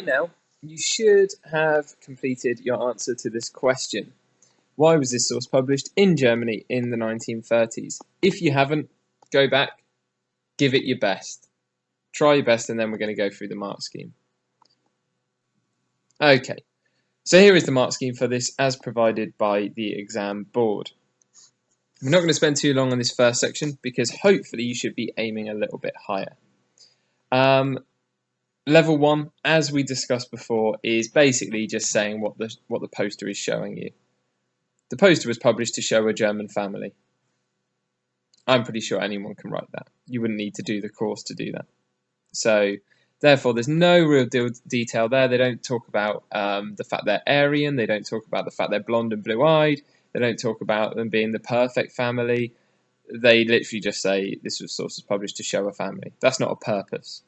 Now, you should have completed your answer to this question. Why was this source published in Germany in the 1930s? If you haven't, go back, give it your best. Try your best, and then we're going to go through the mark scheme. Okay, so here is the mark scheme for this as provided by the exam board. We're not going to spend too long on this first section because hopefully you should be aiming a little bit higher. Level 1, as we discussed before, is basically just saying what the poster is showing you. The poster was published to show a German family. I'm pretty sure anyone can write that. You wouldn't need to do the course to do that. So, therefore, there's no real detail there. They don't talk about the fact they're Aryan. They don't talk about the fact they're blonde and blue-eyed. They don't talk about them being the perfect family. They literally just say this source was published to show a family. That's not a purpose.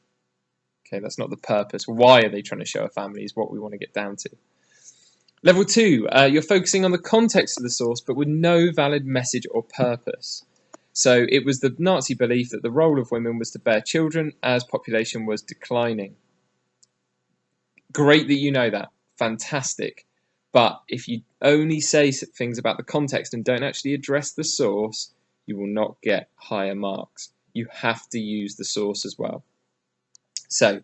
Okay, that's not the purpose. Why are they trying to show a family is what we want to get down to. Level 2, you're focusing on the context of the source, but with no valid message or purpose. So it was the Nazi belief that the role of women was to bear children as population was declining. Great that you know that. Fantastic. But if you only say things about the context and don't actually address the source, you will not get higher marks. You have to use the source as well. So,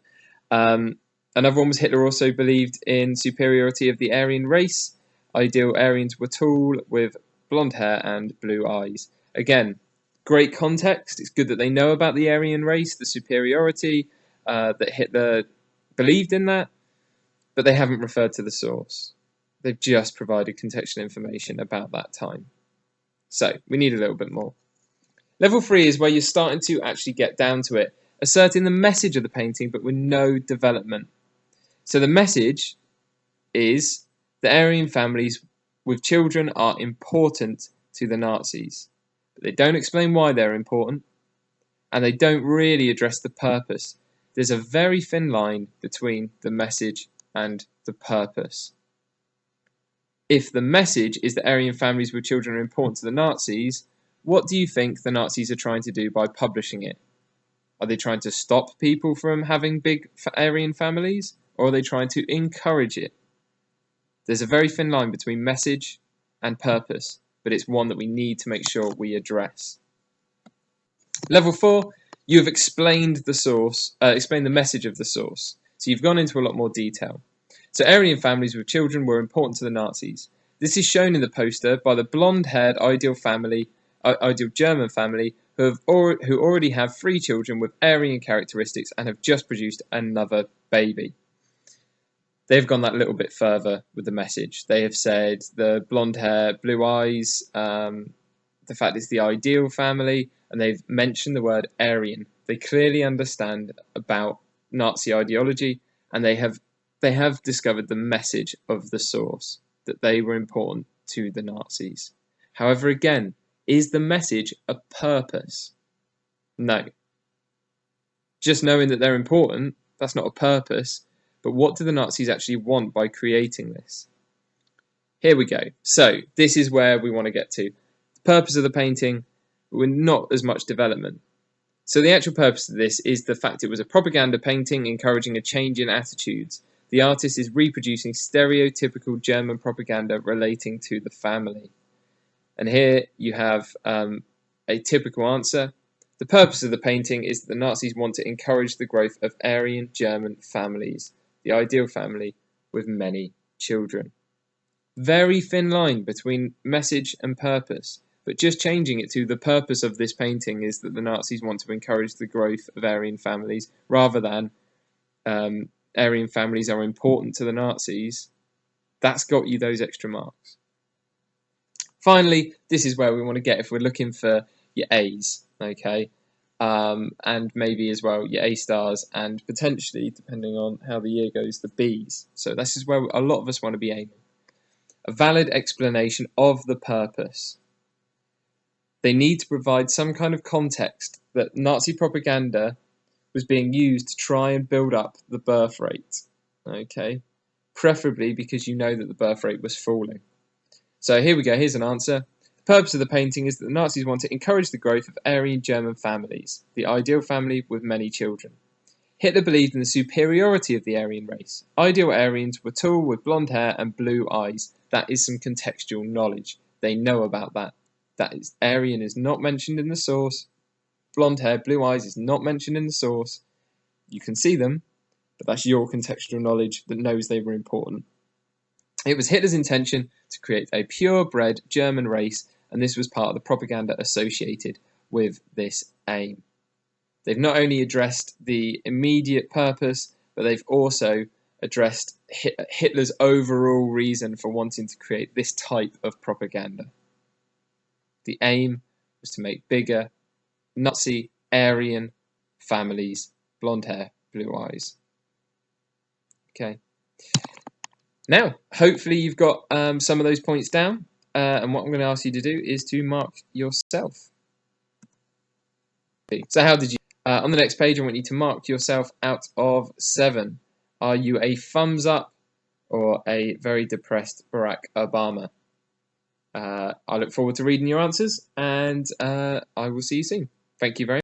another one was Hitler also believed in superiority of the Aryan race. Ideal Aryans were tall, with blonde hair and blue eyes. Again, great context. It's good that they know about the Aryan race, the superiority, that Hitler believed in that, but they haven't referred to the source. They've just provided contextual information about that time. So, we need a little bit more. Level 3 is where you're starting to actually get down to it, asserting the message of the painting but with no development. So the message is that Aryan families with children are important to the Nazis. But they don't explain why they're important, and they don't really address the purpose. There's a very thin line between the message and the purpose. If the message is that Aryan families with children are important to the Nazis, what do you think the Nazis are trying to do by publishing it? Are they trying to stop people from having big Aryan families, or are they trying to encourage it? There's a very thin line between message and purpose, but it's one that we need to make sure we address. Level 4, you have explained the source, explained the message of the source. So you've gone into a lot more detail. So Aryan families with children were important to the Nazis. This is shown in the poster by the blonde-haired ideal German family who already have 3 children with Aryan characteristics and have just produced another baby. They've gone that little bit further with the message. They have said the blonde hair, blue eyes, the fact it's the ideal family, and they've mentioned the word Aryan. They clearly understand about Nazi ideology, and they have discovered the message of the source, that they were important to the Nazis. However, again, is the message a purpose? No. Just knowing that they're important, that's not a purpose. But what do the Nazis actually want by creating this? Here we go. So, this is where we want to get to. The purpose of the painting, with not as much development. So the actual purpose of this is the fact it was a propaganda painting encouraging a change in attitudes. The artist is reproducing stereotypical German propaganda relating to the family. And here you have a typical answer. The purpose of the painting is that the Nazis want to encourage the growth of Aryan German families, the ideal family with many children. Very thin line between message and purpose, but just changing it to the purpose of this painting is that the Nazis want to encourage the growth of Aryan families rather than Aryan families are important to the Nazis. That's got you those extra marks. Finally, this is where we want to get if we're looking for your A's, okay? And maybe as well your A stars and potentially, depending on how the year goes, the B's. So this is where a lot of us want to be aiming. A valid explanation of the purpose. They need to provide some kind of context that Nazi propaganda was being used to try and build up the birth rate, okay? Preferably because you know that the birth rate was falling. So here we go, here's an answer. The purpose of the painting is that the Nazis want to encourage the growth of Aryan German families, the ideal family with many children. Hitler believed in the superiority of the Aryan race. Ideal Aryans were tall with blonde hair and blue eyes. That is some contextual knowledge. They know about that. Aryan is not mentioned in the source. Blonde hair, blue eyes is not mentioned in the source. You can see them, but that's your contextual knowledge that knows they were important. It was Hitler's intention to create a purebred German race, and this was part of the propaganda associated with this aim. They've not only addressed the immediate purpose, but they've also addressed Hitler's overall reason for wanting to create this type of propaganda. The aim was to make bigger Nazi Aryan families, blonde hair, blue eyes. Okay. Now, hopefully you've got some of those points down, and what I'm going to ask you to do is to mark yourself. So how did you... on the next page, I want you to mark yourself out of 7. Are you a thumbs up or a very depressed Barack Obama? I look forward to reading your answers, and I will see you soon. Thank you very much.